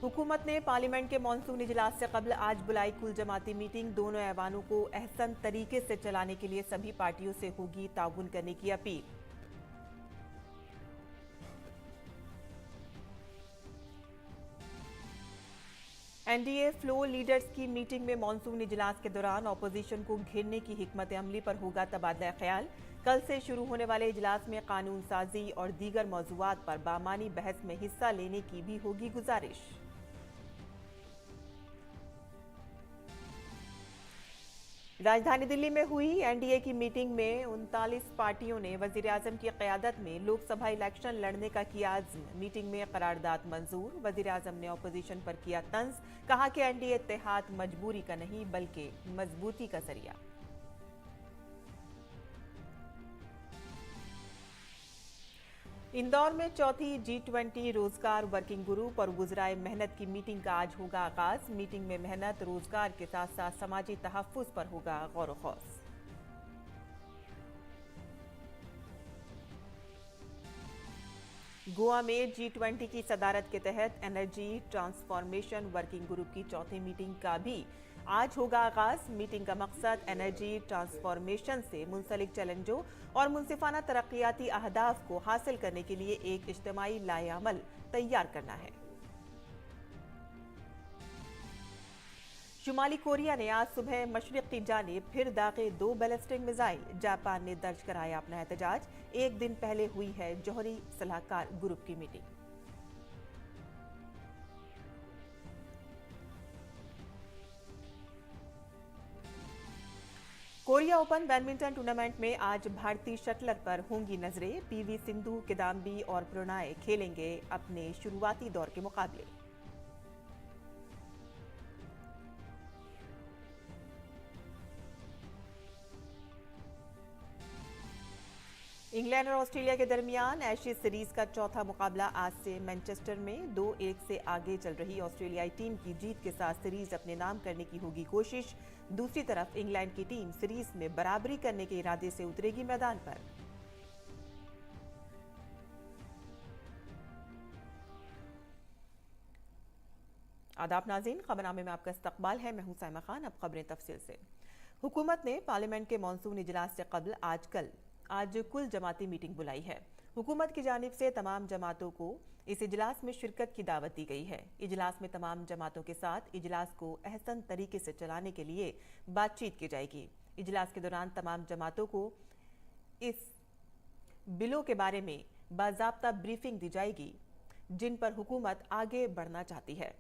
हुकूमत ने पार्लियामेंट के मॉनसून इजलास से कबल आज बुलाई कुल जमाती मीटिंग। दोनों ऐवानों को अहसन तरीके से चलाने के लिए सभी पार्टियों से होगी ताउन करने की अपील। एनडीए फ्लोर लीडर्स की मीटिंग में मॉनसून इजलास के दौरान अपोजिशन को घेरने की हिकमत अमली पर होगा तबादला ख्याल। कल से शुरू होने वाले इजलास में कानून साजी और दीगर मौजूआत पर बामानी बहस में हिस्सा लेने की भी होगी गुजारिश। राजधानी दिल्ली में हुई एनडीए की मीटिंग में 39 पार्टियों ने वजीर आजम की क़यादत में लोकसभा इलेक्शन लड़ने का किया अज़्म। मीटिंग में करारदाद मंजूर। वजीर आजम ने अपोजिशन पर किया तंज। कहा कि एनडीए इत्तेहाद मजबूरी का नहीं बल्कि मजबूती का जरिया। इंदौर में चौथी G20 रोजगार वर्किंग ग्रुप और गुजराए मेहनत की मीटिंग का आज होगा आगाज। मीटिंग में मेहनत रोजगार के साथ साथ समाजी तहफ्फुज पर होगा गौर खौस। गोवा में G20 की सदारत के तहत एनर्जी ट्रांसफॉर्मेशन वर्किंग ग्रुप की चौथी मीटिंग का भी आज होगा आगाज। मीटिंग का मकसद एनर्जी ट्रांसफॉर्मेशन से मुंसलिक चैलेंजों और मुनसिफाना तरक्याती अहदाफ को हासिल करने के लिए एक इज्तिमाई लाएअमल तैयार करना है। शुमाली कोरिया ने आज सुबह मशरिक की जानिब फिर दागे 2 बैलिस्टिक मिसाइल। जापान ने दर्ज कराया अपना एहतजाज। एक दिन पहले हुई है जौहरी सलाहकार ग्रुप की meeting. Korea open badminton tournament में आज भारतीय शटलर पर होंगी नजरें। पीवी सिंधु, किदाम्बी और प्रणय खेलेंगे अपने शुरुआती दौर के मुकाबले। इंग्लैंड और ऑस्ट्रेलिया के दरमियान एशेज सीरीज का चौथा मुकाबला आज से मैनचेस्टर में 2-1 से आगे चल रही ऑस्ट्रेलियाई टीम की जीत के साथ सीरीज अपने नाम करने की होगी कोशिश। दूसरी तरफ इंग्लैंड की टीम सीरीज में बराबरी करने के इरादे से उतरेगी मैदान पर। आदाब नाज़रीन, खबरनामे में आपका इस्तकबाल है। मैं हूं साइमा खान। अब खबरें तफसील से। हुकूमत ने पार्लियामेंट के मॉनसून इजलास से कबल आज कुल जमाती मीटिंग बुलाई है। हुकूमत की जानिब से तमाम जमातों को इस इजलास में शिरकत की दावत दी गई है। इजलास में तमाम जमातों के साथ इजलास को अहसन तरीके से चलाने के लिए बातचीत की जाएगी। इजलास के दौरान तमाम जमातों को इस बिलों के बारे में बाज़ाब्ता ब्रीफिंग दी जाएगी जिन पर हुकूमत आगे बढ़ना चाहती है।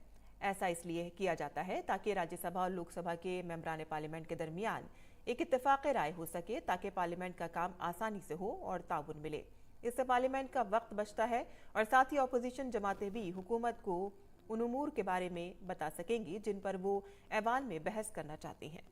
ऐसा इसलिए किया जाता है ताकि राज्यसभा और लोकसभा के मेंबरान पार्लियामेंट के दरमियान एक इत्तेफाक राय हो सके ताकि पार्लियामेंट का काम आसानी से हो और ताउन मिले। इससे पार्लियामेंट का वक्त बचता है और साथ ही अपोजिशन जमातें भी हुकूमत को उन उमूर के बारे में बता सकेंगी जिन पर वो ऐवान में बहस करना चाहती हैं।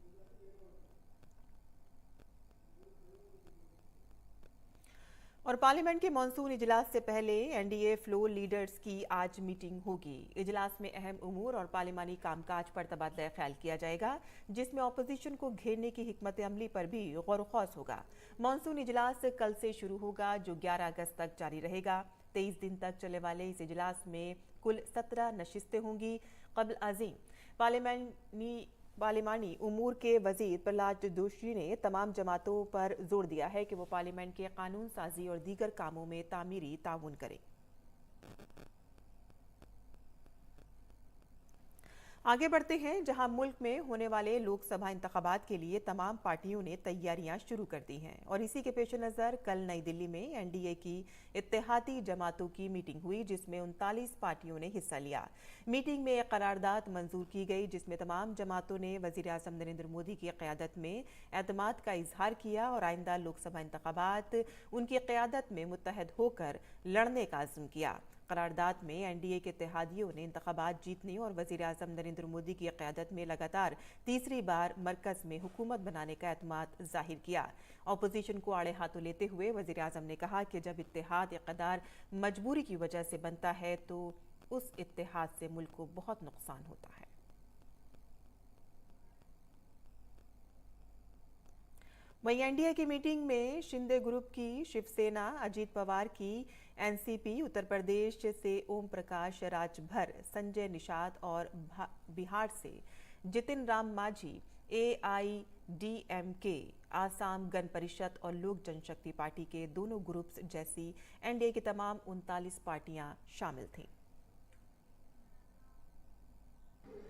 और पार्लियामेंट के मॉनसून इजलास से पहले एनडीए फ्लोर लीडर्स की आज मीटिंग होगी। इजलास में अहम उमूर और पार्लियामानी कामकाज पर तबादला ख्याल किया जाएगा, जिसमें अपोजिशन को घेरने की हिकमत अमली पर भी गौर खौस होगा। मॉनसून इजलास कल से शुरू होगा जो 11 अगस्त तक जारी रहेगा। 23 दिन तक चलने वाले इस इजलास में कुल 17 नशिस्तें होंगी। कबल अजीम पार्लिमानी उमूर के वजीर प्रहलाद जोशी ने तमाम जमातों पर जोर दिया है कि वो पार्लियामेंट के कानून साजी और दीगर कामों में तामीरी ताउन करें। आगे बढ़ते हैं, जहां मुल्क में होने वाले लोकसभा इंतखाबात के लिए तमाम पार्टियों ने तैयारियां शुरू कर दी हैं और इसी के पेश नज़र कल नई दिल्ली में एनडीए की इत्तेहादी जमातों की मीटिंग हुई जिसमें 39 पार्टियों ने हिस्सा लिया। मीटिंग में एक करारदाद मंजूर की गई जिसमें तमाम जमातों ने वजीर आज़म नरेंद्र मोदी की क़यादत में एतमाद का इजहार किया और आइंदा लोकसभा इंतखाबात उनकी क़यादत में मुत्तहद होकर लड़ने का अज़्म किया। करारदाद में एनडीए के इत्तेहादियों ने इंतखाबात जीतने और वजीर आज़म नरेंद्र मोदी की क़यादत में लगातार तीसरी बार मरकज़ में हुकूमत बनाने का एतमाद जाहिर किया। अपोजिशन को आड़े हाथों लेते हुए वजीर आज़म ने कहा कि जब इत्तेहाद इक़्तिदार मजबूरी की वजह से बनता है तो उस इत्तेहाद से मुल्क को बहुत नुकसान होता है। वहीं एनडीए की मीटिंग में शिंदे ग्रुप की शिवसेना, अजीत पवार की एनसीपी, उत्तर प्रदेश से ओम प्रकाश राजभर, संजय निषाद और बिहार से जितिन राम मांझी, एआईडीएमके, आसाम गण परिषद और लोक जनशक्ति पार्टी के दोनों ग्रुप्स जैसी एनडीए की तमाम 39 पार्टियां शामिल थीं।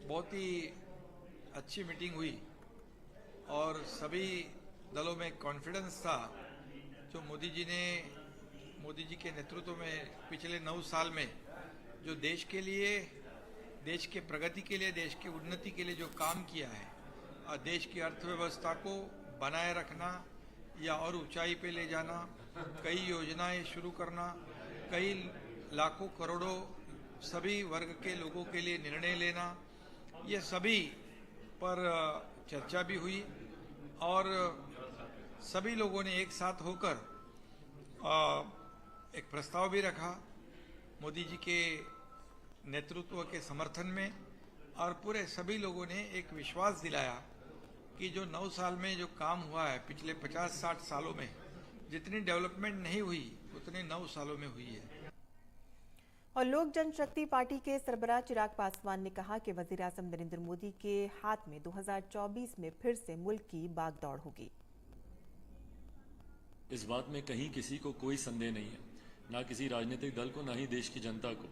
बहुत ही अच्छी मीटिंग हुई और सभी दलों में कॉन्फिडेंस था जो मोदी जी के नेतृत्व में पिछले 9 साल में जो देश के लिए, देश के प्रगति के लिए, देश की उन्नति के लिए जो काम किया है और देश की अर्थव्यवस्था को बनाए रखना या और ऊंचाई पे ले जाना, कई योजनाएं शुरू करना, कई लाखों करोड़ों सभी वर्ग के लोगों के लिए निर्णय लेना, ये सभी पर चर्चा भी हुई और सभी लोगों ने एक साथ होकर एक प्रस्ताव भी रखा मोदी जी के नेतृत्व के समर्थन में और पूरे सभी लोगों ने एक विश्वास दिलाया कि जो 9 साल में जो काम हुआ है, पिछले 50-60 सालों में जितनी डेवलपमेंट नहीं हुई उतने 9 सालों में हुई है। और लोक जनशक्ति पार्टी के सरबराह चिराग पासवान ने कहा कि वजीर आजम नरेंद्र मोदी के हाथ में 2024 में फिर से मुल्क की बागदौड़ होगी। इस बात में कहीं किसी को कोई संदेह नहीं है, ना किसी राजनीतिक दल को, ना ही देश की जनता को,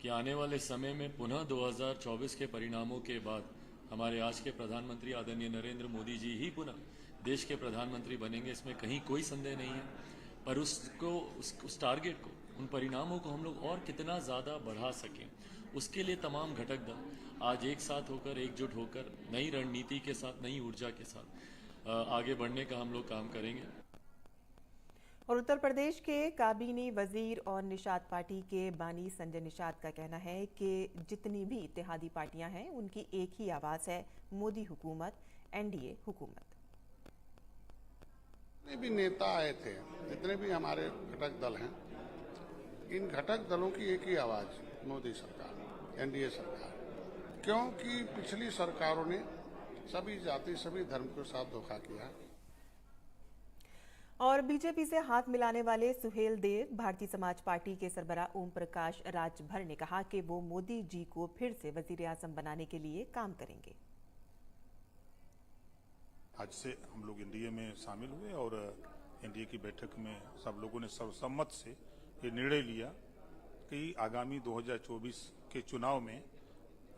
कि आने वाले समय में पुनः 2024 के परिणामों के बाद हमारे आज के प्रधानमंत्री आदरणीय नरेंद्र मोदी जी ही पुनः देश के प्रधानमंत्री बनेंगे। इसमें कहीं कोई संदेह नहीं है। पर उस टारगेट को, उन परिणामों को हम लोग और कितना ज़्यादा बढ़ा सकें, उसके लिए तमाम घटक दल आज एक साथ होकर, एकजुट होकर, नई रणनीति के साथ, नई ऊर्जा के साथ आगे बढ़ने का हम लोग काम करेंगे। और उत्तर प्रदेश के काबीनी वजीर और निषाद पार्टी के बानी संजय निषाद का कहना है कि जितनी भी इत्तेहादी पार्टियां हैं उनकी एक ही आवाज है, मोदी हुकूमत, एनडीए हुकूमत। जितने भी नेता आए थे, जितने भी हमारे घटक दल हैं, इन घटक दलों की एक ही आवाज, मोदी सरकार, एनडीए सरकार। क्योंकि पिछली सरकारों ने सभी जाति, सभी धर्म के साथ धोखा किया। और बीजेपी से हाथ मिलाने वाले सुहेल देव, भारतीय समाज पार्टी के सरबराह ओम प्रकाश राजभर ने कहा कि वो मोदी जी को फिर से वजीर आजम बनाने के लिए काम करेंगे। आज से हम लोग एनडीए में शामिल हुए और एनडीए की बैठक में सब लोगों ने सर्वसम्मत से ये निर्णय लिया कि आगामी 2024 के चुनाव में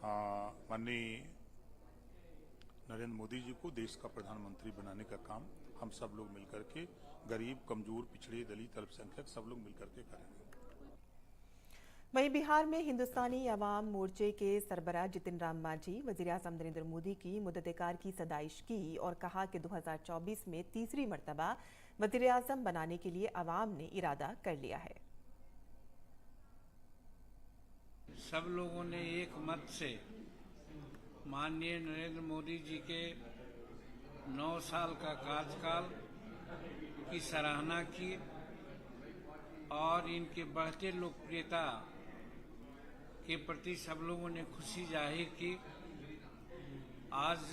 माननीय नरेंद्र मोदी जी को देश का प्रधानमंत्री बनाने का काम हम सब लोग मिलकर के, गरीब, कमजोर, पिछड़े, दलित, अल्पसंख्यक सब लोग मिलकर के करेंगे। वहीं बिहार में हिंदुस्तानी अवाम मोर्चे के सरबराह जितिन राम मांझी वजीर आजम नरेंद्र मोदी की मुद्दतेकार की सदाइश की और कहा कि 2024 में तीसरी मर्तबा वजीर आजम बनाने के लिए अवाम ने इरादा कर लिया है। सब लोगों ने एक मत से माननीय नरेंद्र मोदी जी के 9 साल का कार्यकाल की सराहना की और इनके बढ़ते लोकप्रियता के प्रति सब लोगों ने खुशी जाहिर की। आज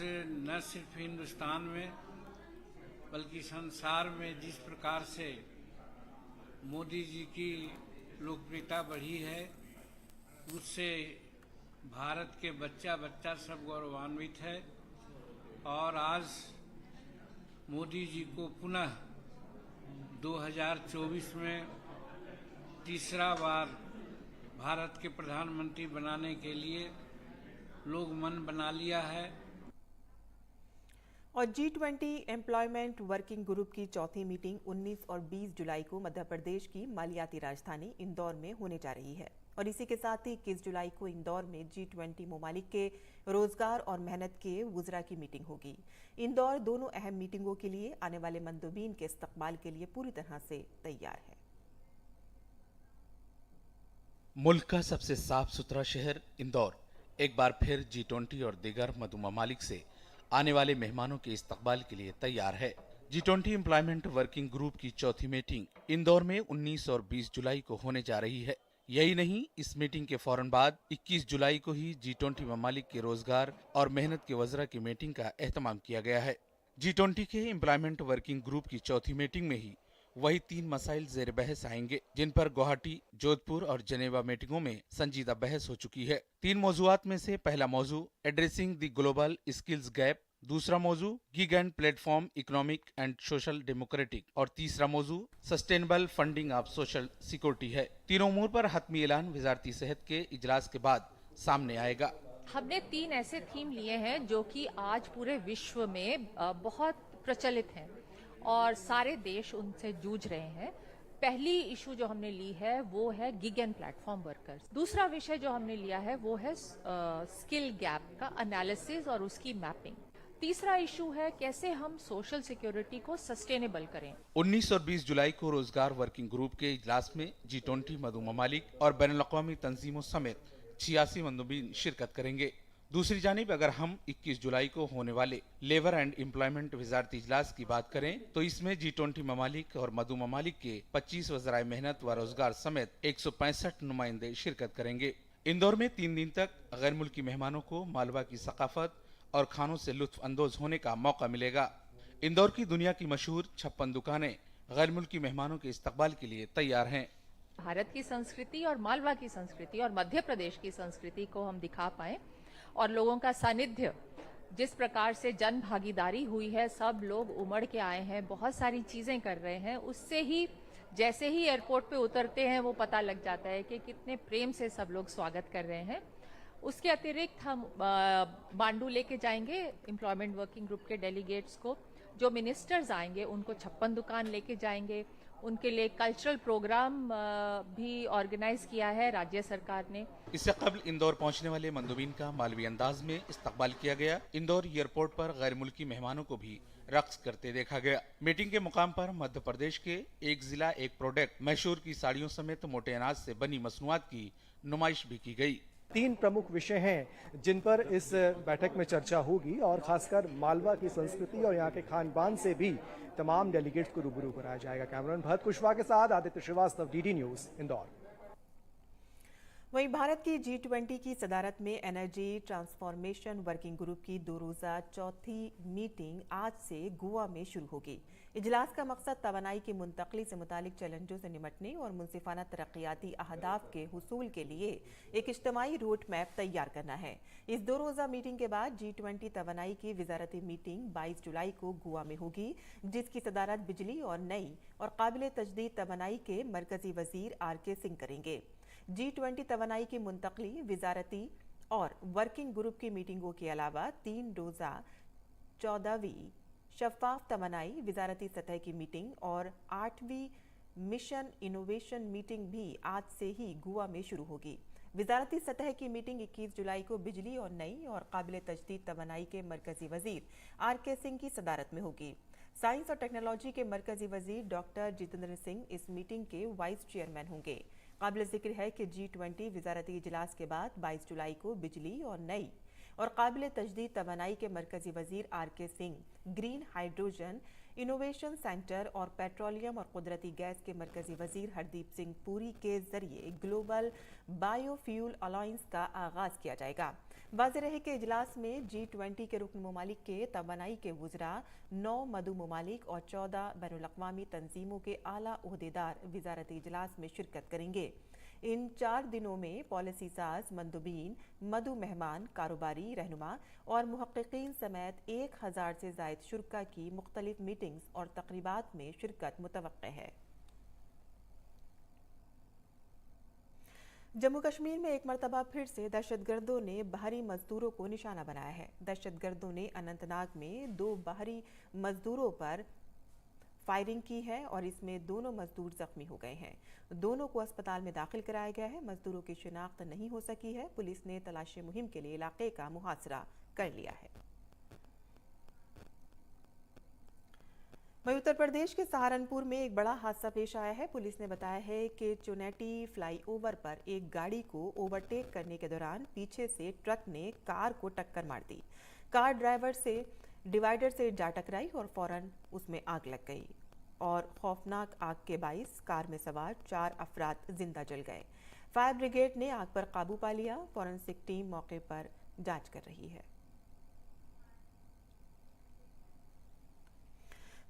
न सिर्फ हिंदुस्तान में बल्कि संसार में जिस प्रकार से मोदी जी की लोकप्रियता बढ़ी है, उससे भारत के बच्चा बच्चा सब गौरवान्वित है। और आज मोदी जी को पुनः 2024 में तीसरा बार भारत के प्रधानमंत्री बनाने के लिए लोग मन बना लिया है। और G20 एम्प्लॉयमेंट वर्किंग ग्रुप की चौथी मीटिंग 19 और 20 जुलाई को मध्य प्रदेश की मालियाती राजधानी इंदौर में होने जा रही है। और इसी के साथ ही 21 जुलाई को इंदौर में G20 ममालिक के रोजगार और मेहनत के वुज़रा की मीटिंग होगी। इंदौर दोनों अहम मीटिंगों के लिए आने वाले मंदोबीन के इस्तकबाल के लिए पूरी तरह से तैयार है। मुल्क का सबसे साफ सुथरा शहर इंदौर एक बार फिर G20 और दीगर मधु ममालिक से आने वाले मेहमानों के इस्तकबाल के लिए तैयार है। G20 एम्प्लॉयमेंट वर्किंग ग्रुप की चौथी मीटिंग इंदौर में 19 और 20 जुलाई को होने जा रही है। यही नहीं, इस मीटिंग के फौरन बाद 21 जुलाई को ही G20 ममालिक के रोजगार और मेहनत के वज़रा की मीटिंग का एहतमाम किया गया है। G20 के एम्प्लॉयमेंट वर्किंग ग्रुप की चौथी मीटिंग में ही वही 3 मसाइल जेर बहस आएंगे, जिन पर गुवाहाटी, जोधपुर और जनेवा मीटिंगों में संजीदा बहस हो चुकी है। 3 मौजूआत में से पहला मौजू addressing the global skills gap, दूसरा मौजू gig and platform economic and social democratic और तीसरा मौजू sustainable funding of social security है। तीनों उमूर पर हतमी ऐलान वजारती सेहत के इजलास के बाद सामने आएगा। हमने 3 ऐसे थीम लिए हैं जो कि आज पूरे विश्व में बहुत प्रचलित हैं और सारे देश उनसे जूझ रहे हैं। पहली इशू जो हमने ली है वो है गिग एंड प्लेटफॉर्म वर्कर्स। दूसरा विषय जो हमने लिया है वो है स्किल गैप का एनालिसिस और उसकी मैपिंग। तीसरा इशू है कैसे हम सोशल सिक्योरिटी को सस्टेनेबल करें। 19 और 20 जुलाई को रोजगार वर्किंग ग्रुप के इजलास में G20 मधु ममालिक और बैनुल-अक़वामी तंजीमों समेत 86 मंदुबीन शिरकत करेंगे। दूसरी जानिब अगर हम 21 जुलाई को होने वाले लेबर एंड एम्प्लॉयमेंट वजारती इजलास की बात करें तो इसमें G20 ममालिक और मधु ममालिक के 25 वज़राए मेहनत व रोजगार समेत 165 नुमाइंदे शिरकत करेंगे। इंदौर में 3 दिन तक गैर मुल्की मेहमानों को मालवा की सकाफत और खानों से लुत्फ अंदोज होने का मौका मिलेगा। इंदौर की दुनिया की मशहूर 56 दुकानें गैर मुल्की मेहमानों के इस्तकबाल के लिए तैयार हैं। भारत की संस्कृति और मालवा की संस्कृति और मध्य प्रदेश की संस्कृति को हम दिखा पाए और लोगों का सानिध्य, जिस प्रकार से जन भागीदारी हुई है, सब लोग उमड़ के आए हैं, बहुत सारी चीजें कर रहे हैं, उससे ही जैसे ही एयरपोर्ट पे उतरते हैं वो पता लग जाता है कि कितने प्रेम से सब लोग स्वागत कर रहे हैं। उसके अतिरिक्त हम मांडू लेके जाएंगे एम्प्लॉयमेंट वर्किंग ग्रुप के डेलीगेट्स को। जो मिनिस्टर्स आएंगे उनको 56 दुकान लेके जाएंगे। उनके लिए कल्चरल प्रोग्राम भी ऑर्गेनाइज किया है राज्य सरकार ने। इससे कबल इंदौर पहुंचने वाले मंदुबीन का मालवी अंदाज में इस्तकबाल किया गया। इंदौर एयरपोर्ट पर गैर मुल्की मेहमानों को भी रक्स करते देखा गया। मीटिंग के मुकाम पर मध्य प्रदेश के एक जिला एक प्रोडक्ट मैसूर की साड़ियों समेत मोटे अनाज से बनी मसनूआत की नुमाइश भी की गई। 3 प्रमुख विषय हैं जिन पर इस बैठक में चर्चा होगी और खासकर मालवा की संस्कृति और यहाँ के खान पान से भी तमाम डेलीगेट्स को रूबरू कराया जाएगा। कैमरामैन भरत कुशवाहा के साथ आदित्य श्रीवास्तव, DD न्यूज, इंदौर। वहीं भारत की G20 की सदारत में एनर्जी ट्रांसफॉर्मेशन वर्किंग ग्रुप की 2 रोज़ा चौथी मीटिंग आज से गोवा में शुरू होगी। इजलास का मकसद तवानाई की मुंतकली से मुतालिक चैलेंजों से निपटने और मुनसिफाना तरक्याती अहदाफ के हुसूल के लिए एक इज्तिमाई रोड मैप तैयार करना है। इस 2 रोज़ा मीटिंग के बाद G20 तवानाई की वजारती मीटिंग 22 जुलाई को गोवा में होगी, जिसकी सदारत बिजली और नई और काबिल तजदीद तवानाई के मरकजी वजीर RK सिंह करेंगे। G20 तवानाई की मुंतकली, वजारती और वर्किंग ग्रुप की मीटिंगों के अलावा 3 रोज़ा 14वीं शफाफ तवानाई वजारती सतह की मीटिंग और 8वीं मिशन इनोवेशन मीटिंग भी आज से ही गोवा में शुरू होगी। वजारती सतह की मीटिंग 21 जुलाई को बिजली और नई और काबिल तजदीद तवानाई के मरकजी वजीर RK सिंह की सदारत में होगी। साइंस और टेक्नोलॉजी के मरकजी वजीर डॉक्टर जितेंद्र सिंह इस मीटिंग के वाइस चेयरमैन होंगे। काबिल जिक्र है कि G20 वजारती इजलास के बाद 22 जुलाई को बिजली और नई और काबिल तजदीद तवानाई के मरकजी वजीर RK Singh green hydrogen innovation centre और पेट्रोलियम और कुदरती गैस के मरकजी वजीर हरदीप सिंह पुरी के जरिए ग्लोबल बायोफ्यूल अलायंस का आगाज किया जाएगा। वाज़ेह रहे कि इजलास में G20 के रुकन ममालिक के तवानाई के वज़रा, 9 मधु ममालिक और 14 बैनुल-अक़वामी तंजीमों के आला ओहदेदार वजारती इजलास में शिरकत करेंगे। इन 4 दिनों में पॉलिसी साज, मंदुबीन, मधु मेहमान, कारोबारी रहनुमा और मुहक्किकीन समेत 1000 से ज़ायद शुरका की मुख्तलिफ मीटिंग्स और तकरीबात में शिरकत मुतवक्के है। जम्मू कश्मीर में एक मरतबा फिर से दहशतगर्दों ने बाहरी मजदूरों को निशाना बनाया है। दहशतगर्दों ने अनंतनाग में 2 बाहरी मजदूरों पर फायरिंग की है और इसमें दोनों मजदूर जख्मी हो गए हैं। दोनों को अस्पताल में दाखिल कराया गया है। मजदूरों की शिनाख्त नहीं हो सकी है। पुलिस ने तलाशी मुहिम के लिए इलाके का मुहासरा कर लिया है। वहीं उत्तर प्रदेश के सहारनपुर में एक बड़ा हादसा पेश आया है। पुलिस ने बताया है कि चुनैटी फ्लाईओवर पर एक गाड़ी को ओवरटेक करने के दौरान पीछे से ट्रक ने कार को टक्कर मार दी। कार ड्राइवर से डिवाइडर से जा टकराई और फौरन उसमें आग लग गई और खौफनाक आग के बाइस कार में सवार 4 अफराद जिंदा जल गए। फायर ब्रिगेड ने आग पर काबू पा लिया। फॉरेंसिक टीम मौके पर जांच कर रही है।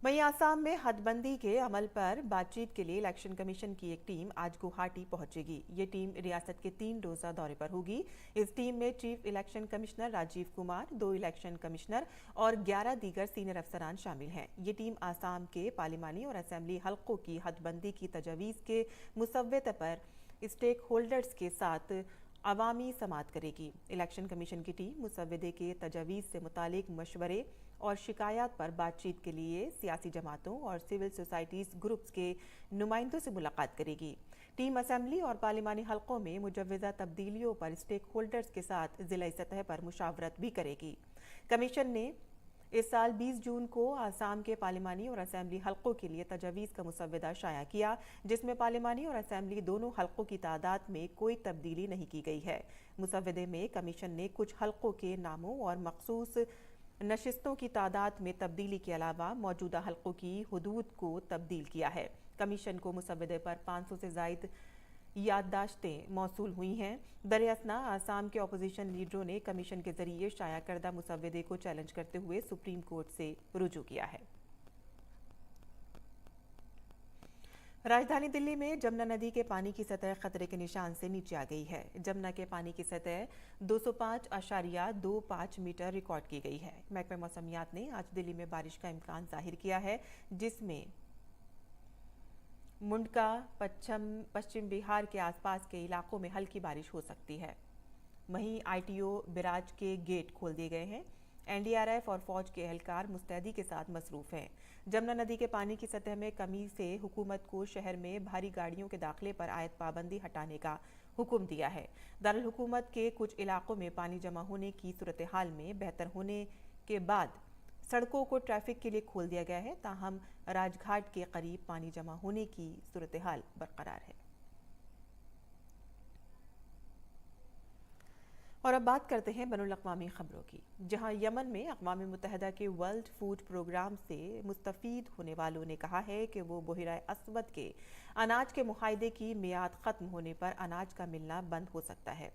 वहीं आसाम में हदबंदी के अमल पर बातचीत के लिए इलेक्शन कमीशन की एक टीम आज गुवाहाटी पहुंचेगी। ये टीम रियासत के 3 रोजा दौरे पर होगी। इस टीम में chief election commissioner Rajiv Kumar, 2 election commissioner और 11 दीगर सीनियर अफसरान शामिल हैं। ये टीम आसाम के पार्लिमानी और असेंबली हलकों की हदबंदी की तजवीज़ के मुसव्वदे पर स्टेक होल्डर्स के साथ अवामी समाअत करेगी। इलेक्शन कमीशन की टीम मुसव्वदे के तजवीज़ से मुतालिक मशवरे और शिकायत पर बातचीत के लिए सियासी जमातों और सिविल सोसाइटीज ग्रुप्स के नुमाइंदों से मुलाकात करेगी। टीम असेंबली और पार्लिमानी हलकों में मुजव्वज़ा तब्दीलियों पर स्टेक होल्डर्स के साथ जिला सतह पर मुशावरत भी करेगी। कमीशन ने इस साल 20 जून को आसाम के पार्लिमानी और असेंबली हलकों के लिए तजवीज़ का मुसव्वदा शाया किया, जिसमें पार्लिमानी और असेंबली दोनों हलकों की तादाद में कोई तब्दीली नहीं की गई है। मुसव्वदे में कमीशन ने कुछ हलकों के नामों और मखसूस नशिस्तों की तादाद में तब्दीली के अलावा मौजूदा हलकों की हुदूद को तब्दील किया है। कमीशन को मुसव्वदे पर 500 से ज़ायद याददाश्तें मौसूल हुई हैं। दरअसल आसाम के अपोजिशन लीडरों ने कमीशन के जरिए शाया करदा मुसव्वदे को चैलेंज करते हुए सुप्रीम कोर्ट से रुजू किया है। राजधानी दिल्ली में जमुना नदी के पानी की सतह खतरे के निशान से नीचे आ गई है। जमुना के पानी की सतह 205.25 मीटर रिकॉर्ड की गई है। महकमा मौसमियात ने आज दिल्ली में बारिश का इम्कान जाहिर किया है, जिसमें मुंडका, पश्चिम बिहार के आसपास के इलाकों में हल्की बारिश हो सकती है। वहीं ITO बिराज के गेट खोल दिए गए हैं। NDRF और फौज के एहलकार मुस्तैदी के साथ मसरूफ हैं। जमुना नदी के पानी की सतह में कमी से हुकूमत को शहर में भारी गाड़ियों के दाखिले पर आयद पाबंदी हटाने का हुक्म दिया है। दारुल हुकूमत के कुछ इलाकों में पानी जमा होने की सूरत हाल में बेहतर होने के बाद सड़कों को ट्रैफिक के लिए खोल दिया गया है, ताहम राजघाट के करीब पानी जमा होने की सूरत हाल बरकरार है। और अब बात करते हैं बैनुल-अक़वामी खबरों की, जहां यमन में अक़वाम मुत्तहिदा के वर्ल्ड फूड प्रोग्राम से मुस्तफ़ीद होने वालों ने कहा है कि वो बहिरा अस्वद के अनाज के मुआहदे की मियाद ख़त्म होने पर अनाज का मिलना बंद हो सकता है।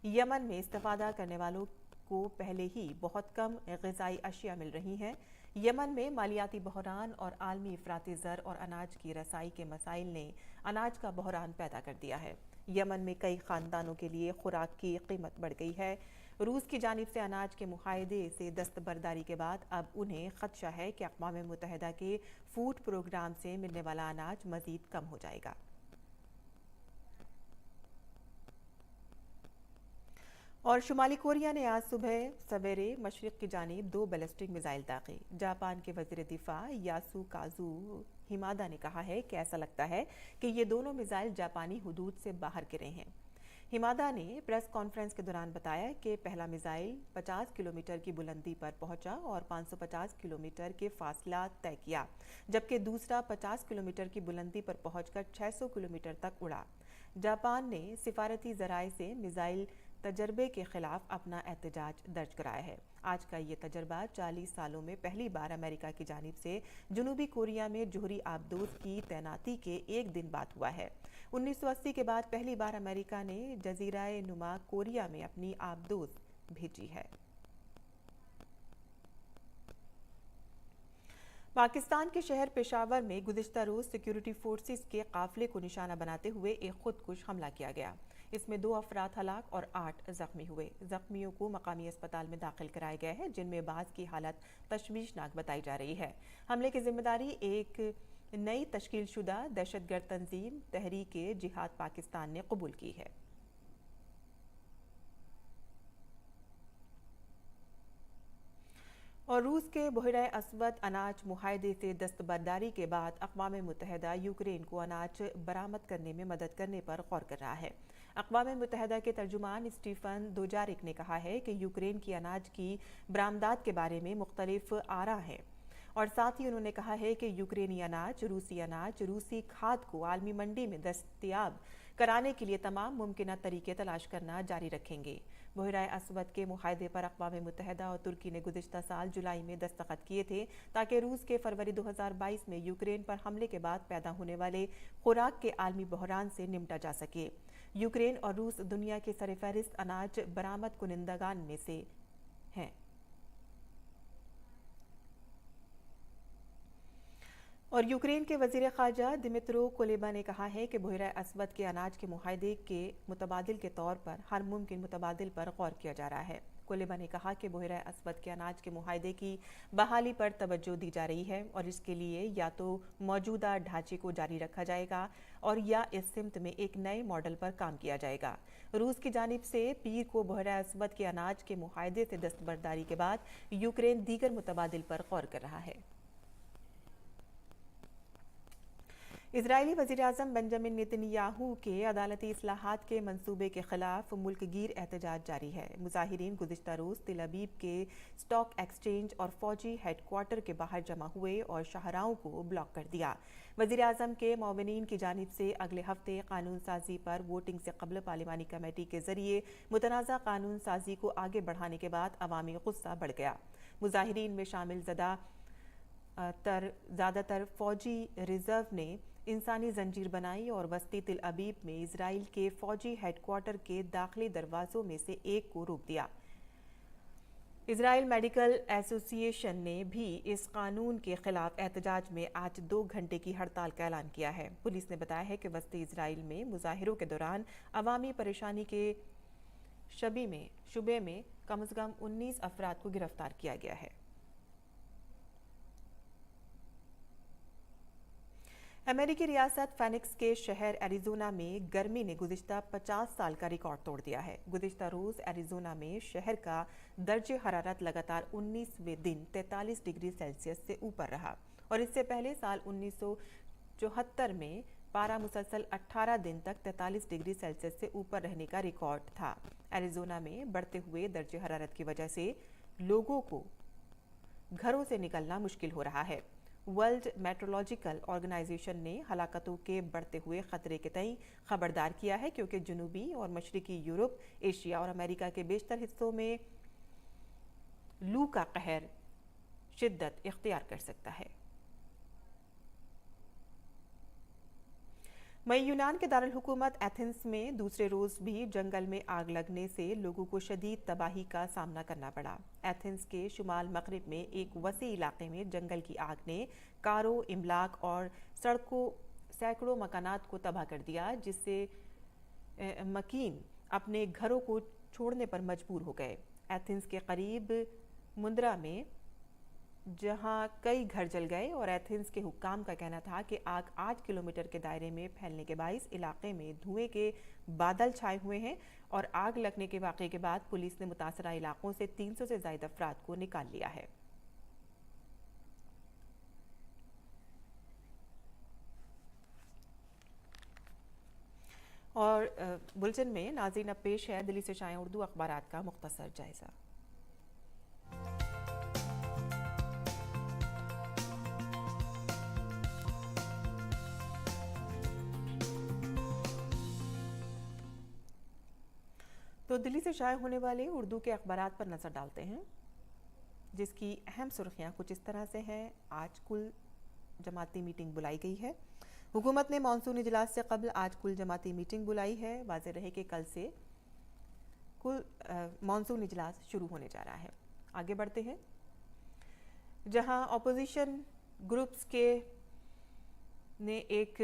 यमन में इस्तेफ़ादा करने वालों को पहले ही बहुत कम ग़िज़ाई अशिया मिल रही हैं। यमन में मालियाती बहरान और आलमी इफ़राती ज़र और अनाज की रसाई के मसाइल ने अनाज का बहरान पैदा कर दिया है। यमन में कई ख़ानदानों के लिए खुराक की कीमत बढ़ गई है। रूस की जानिब से अनाज के मुआहदे से दस्तबरदारी के बाद अब उन्हें ख़दशा है कि अक़वाम मुत्तहिदा के फूड प्रोग्राम से मिलने वाला अनाज मज़ीद कम हो जाएगा। और शुमाली कोरिया ने आज सुबह सवेरे मशरिक़ की जानिब 2 बैलिस्टिक मिसाइल दागे। जापान के वज़ीर दिफा यासुकाज़ु हिमादा ने कहा है कि ऐसा लगता है कि ये दोनों मिसाइल जापानी हुदूद से बाहर गिरे हैं। हिमादा ने प्रेस कॉन्फ्रेंस के दौरान बताया कि पहला मिसाइल 50 किलोमीटर की बुलंदी पर पहुंचा और 550 किलोमीटर के फासला तय किया, जबकि दूसरा 50 किलोमीटर की बुलंदी पर पहुंचकर 600 किलोमीटर तक उड़ा। जापान ने सिफारती ज़राए से मिसाइल तजर्बे के खिलाफ अपना एहतजाज दर्ज कराया है। आज का ये तजर्बा 40 सालों में पहली बार अमेरिका की जानिब से जनूबी कोरिया में जोहरी आबदोज की तैनाती के एक दिन बाद हुआ है। 1980 के बाद पहली बार अमेरिका ने जजीराए नुमा कोरिया में अपनी आबदोज भेजी है। पाकिस्तान के शहर पेशावर में गुज़िश्ता रोज़ सिक्योरिटी फोर्सेस के काफिले को निशाना बनाते हुए एक खुदकुश हमला किया गया। इसमें 2 अफराद हलाक और 8 जख्मी हुए। जख्मियों को मकामी अस्पताल में दाखिल कराया गया है, जिनमें बाज़ की हालत तशवीशनाक बताई जा रही है। हमले की जिम्मेदारी एक नई तश्कीलशुदा दहशतगर्द तंजीम तहरीक जिहाद पाकिस्तान ने कबूल की है। और रूस के बहरा अस्वद अनाज मुआहदे से दस्तबरदारी के बाद अक़वाम मुत्तहिदा यूक्रेन को अनाज बरामद करने में मदद करने पर गौर कर रहा है। अक़वाम मुत्तहिदा के तर्जुमान स्टीफन दुजारिक ने कहा है कि यूक्रेन की अनाज की बरामदात के बारे में मुख्तलिफ आरा हैं और साथ ही उन्होंने कहा है कि यूक्रेनी अनाज, रूसी खाद को आलमी मंडी में दस्तयाब कराने के लिए तमाम मुमकिन तरीके तलाश करना जारी रखेंगे। बहरा अस्वद के मुआहदे पर अक़वाम मुत्तहिदा और तुर्की ने गुज़िश्ता साल जुलाई में दस्तखत किए थे, ताकि रूस के फरवरी 2022 में यूक्रेन पर हमले के बाद पैदा होने वाले खुराक के आलमी बहरान से निपटा जा सके। यूक्रेन और रूस दुनिया के सरफहरिस्त अनाज बरामद कुनिंदगान में से हैं। और यूक्रेन के वजीर ख़ारजा दिमित्रो कुलेबा ने कहा है कि बहरा अस्वद के अनाज के मुआहदे के मुतबादिल के तौर पर हर मुमकिन मुतबादिल पर गौर किया जा रहा है। कुलेबा ने कहा कि बहरा अस्वद के अनाज के मुआहदे की बहाली पर तवज्जो दी जा रही है और इसके लिए या तो मौजूदा ढांचे को जारी रखा जाएगा और या इस सिमत में एक नए मॉडल पर काम किया जाएगा। रूस की जानिब से पीर को बहरा अस्वद के अनाज के मुआहदे से दस्तबरदारी के बाद यूक्रेन दीगर मुतबादिल पर गौर कर रहा है। इजरायली वज़ीर-ए-आज़म बेंजामिन नेतन्याहू के अदालती इस्लाहात के मंसूबे के खिलाफ मुल्क गिर एहतजाज जारी है। मुजाहिरीन गुज़िश्ता रोज़ तिल अबीब के स्टॉक एक्सचेंज और फौजी हेडक्वार्टर के बाहर जमा हुए और शाहराहों को ब्लॉक कर दिया। वज़ीर-ए-आज़म के मुआविनीन की जानिब से अगले हफ्ते कानून साजी पर वोटिंग से कबल पार्लिमानी कमेटी के जरिए मुतनाज़ा कानून साजी को आगे बढ़ाने के बाद अवामी गुस्सा बढ़ गया। मुजाहिरीन में शामिल ज़्यादातर फौजी रिजर्व ने इंसानी जंजीर बनाई और वस्ती तिल अबीब में इजराइल के फौजी हेडक्वार्टर के दाखिली दरवाजों में से एक को रोक दिया। इजराइल मेडिकल एसोसिएशन ने भी इस कानून के खिलाफ एहतजाज में आज 2 घंटे की हड़ताल का ऐलान किया है। पुलिस ने बताया है कि वस्ती इजराइल में मुजाहिरों के दौरान अवामी परेशानी के शुबे में कम से कम 19 अफराद को गिरफ्तार किया गया है। अमेरिकी रियासत फेनिक्स के शहर एरिजोना में गर्मी ने गुज़िश्ता 50 साल का रिकॉर्ड तोड़ दिया है। गुज़िश्ता रोज़ एरिजोना में शहर का दर्जे हरारत लगातार 19वें दिन 43 डिग्री सेल्सियस से ऊपर रहा और इससे पहले साल 1974 में पारा मुसलसल 18 दिन तक 43 डिग्री सेल्सियस से ऊपर रहने का रिकॉर्ड था। एरिजोना में बढ़ते हुए दर्जे हरारत की वजह से लोगों को घरों से निकलना मुश्किल हो रहा है। वर्ल्ड मेट्रोलॉजिकल ऑर्गेनाइजेशन ने हलाकतों के बढ़ते हुए खतरे के तई खबरदार किया है क्योंकि जनूबी और मशरकी यूरोप, एशिया और अमेरिका के बेशतर हिस्सों में लू का कहर शिद्दत इख्तियार कर सकता है। वहीं यूनान के दारुल हुकूमत एथेंस में दूसरे रोज भी जंगल में आग लगने से लोगों को शदीद तबाही का सामना करना पड़ा। एथेंस के शुमाल मगरिब में एक वसी इलाके में जंगल की आग ने कारों, इमलाक और सैकड़ों मकानात को तबाह कर दिया, जिससे मकीन अपने घरों को छोड़ने पर मजबूर हो गए। एथेंस के करीब मुंद्रा में जहां कई घर जल गए और एथेंस के हुक्काम का कहना था कि आग 8 किलोमीटर के दायरे में फैलने के बाइस इलाके में धुएं के बादल छाए हुए हैं और आग लगने के वाक़े के बाद पुलिस ने मुतासरा इलाकों से 300 से ज़ायद अफराद को निकाल लिया है। और बुलेटिन में नाज़रीन अब पेश है दिल्ली से शाया उर्दू अखबारात का मुख्तसर जायजा। तो दिल्ली से शाया होने वाले उर्दू के अखबारात पर नज़र डालते हैं, जिसकी अहम सुर्खियां कुछ इस तरह से हैं। आज कुल जमाती मीटिंग बुलाई गई है। हुकूमत ने मानसून इजलास से कबल आज कुल जमाती मीटिंग बुलाई है। वाज़ेह रहे कि कल से कुल मानसून इजलास शुरू होने जा रहा है। आगे बढ़ते हैं, जहां अपोजिशन ग्रुप्स के ने एक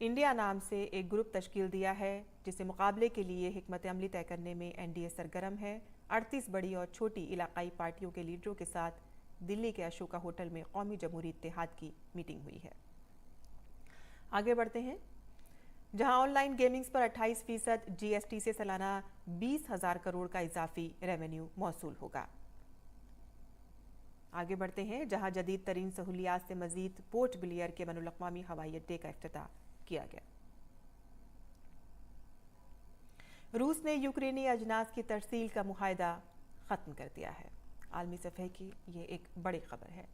इंडिया नाम से एक ग्रुप तश्कील दिया है, जिसे मुकाबले के लिए हिकमत अमली तय करने में एनडीए सरगर्म है। 38 बड़ी और छोटी इलाकाई पार्टियों के लीडरों के साथ दिल्ली के अशोका होटल में कौमी जमहूरी इत्तेहाद की मीटिंग हुई है। आगे बढ़ते हैं, जहां ऑनलाइन गेमिंग्स पर 28% जीएसटी से सालाना 20,000 करोड़ का इजाफी रेवेन्यू मौसूल होगा। आगे बढ़ते हैं, जहां जदीद तरीन सहूलियात से मजीद पोर्ट ब्लेयर के बैनुल-अक़वामी हवाई अड्डे का इफ्तिताह किया गया। रूस ने यूक्रेनी अजनास की तरसील का मुआहदा खत्म कर दिया है। आलमी सफ़े की ये एक बड़ी खबर है।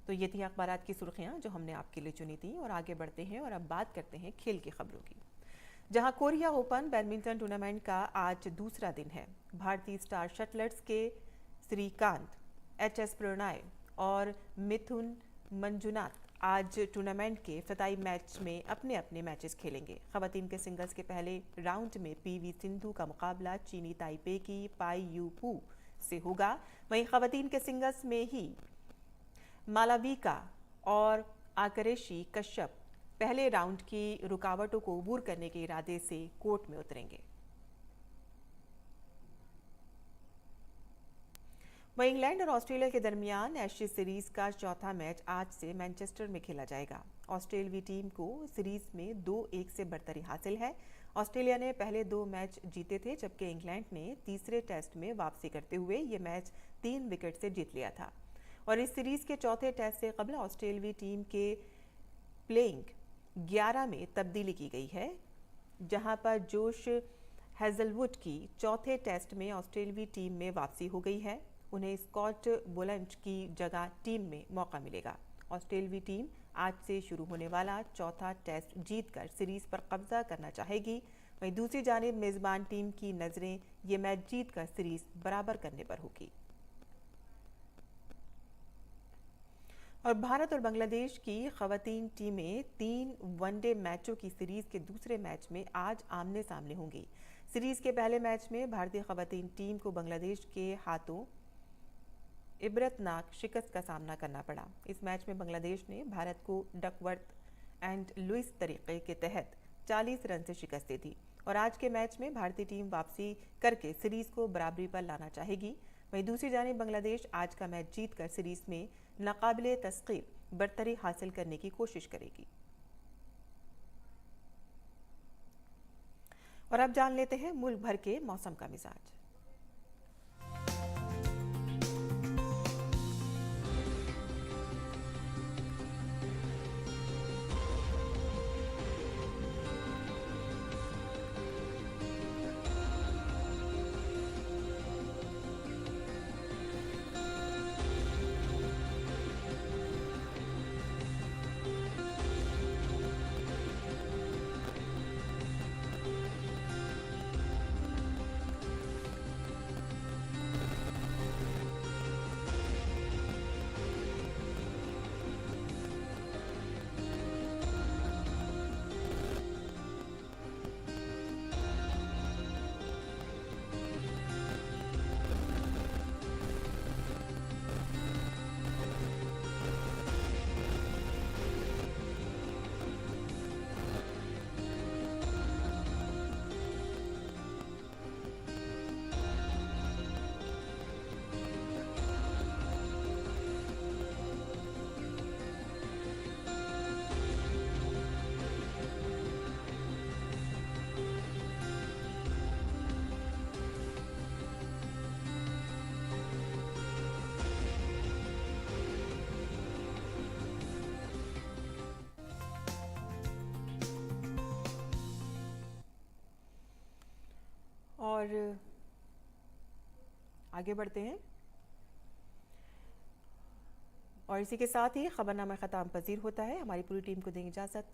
तो ये थी अखबारात की सुर्खियां जो हमने आपके लिए चुनी थी। और आगे बढ़ते हैं और अब बात करते हैं खेल की खबरों की, जहां कोरिया ओपन बैडमिंटन टूर्नामेंट का आज दूसरा दिन है। भारतीय स्टार शटलर्स के श्रीकांत, एचएस प्रणय और मिथुन मंजुनाथ आज टूर्नामेंट के इफ्तिताई मैच में अपने अपने मैचेस खेलेंगे। खवातीन के सिंगल्स के पहले राउंड में पीवी सिंधु का मुकाबला चीनी ताइपे की पाई यू पू से होगा। वहीं खवातीन के सिंगल्स में ही मालाविका और आकरेशी कश्यप पहले राउंड की रुकावटों को अबूर करने के इरादे से कोर्ट में उतरेंगे। वहीं इंग्लैंड और ऑस्ट्रेलिया के दरमियान एशेज सीरीज का चौथा मैच आज से मैनचेस्टर में खेला जाएगा। ऑस्ट्रेलियाई टीम को सीरीज में 2-1 से बढ़तरी हासिल है। ऑस्ट्रेलिया ने पहले 2 मैच जीते थे, जबकि इंग्लैंड ने तीसरे टेस्ट में वापसी करते हुए ये मैच 3 विकेट से जीत लिया था। और इस सीरीज के चौथे टेस्ट से कबल ऑस्ट्रेलियाई टीम के प्लेइंग 11 में तब्दीली की गई है, जहां पर जोश हेजलवुड की चौथे टेस्ट में ऑस्ट्रेलियाई टीम में वापसी हो गई है। उन्हें स्कॉट बोलंट की जगह टीम में मौका मिलेगा। ऑस्ट्रेलियाई टीम आज से शुरू होने वाला चौथा टेस्ट जीतकर सीरीज पर कब्जा करना चाहेगी। वहीं दूसरी जानिब मेजबान टीम की नजरें ये मैच जीतकर सीरीज बराबर करने पर होगी। और भारत और बांग्लादेश की खवातीन टीमें 3 वनडे मैचों की सीरीज के दूसरे मैच में आज आमने सामने होंगी। सीरीज के पहले मैच में भारतीय खवातीन टीम को बांग्लादेश के हाथों इबरतनाक शिकस्त का सामना करना पड़ा। इस मैच में बांग्लादेश ने भारत को डकवर्थ एंड लुइस तरीके के तहत 40 रन से शिकस्त दी थी। और आज के मैच में भारतीय टीम वापसी करके सीरीज को बराबरी पर लाना चाहेगी। वहीं दूसरी जानिब बांग्लादेश आज का मैच जीतकर सीरीज में नाकाबिले तस्कीर बढ़तरी हासिल करने की कोशिश करेगी। और अब जान लेते हैं मुल्क भर के मौसम का मिजाज। और आगे बढ़ते हैं और इसी के साथ ही खबरनामा ख़त्म पजीर होता है। हमारी पूरी टीम को देंगे इजाज़त।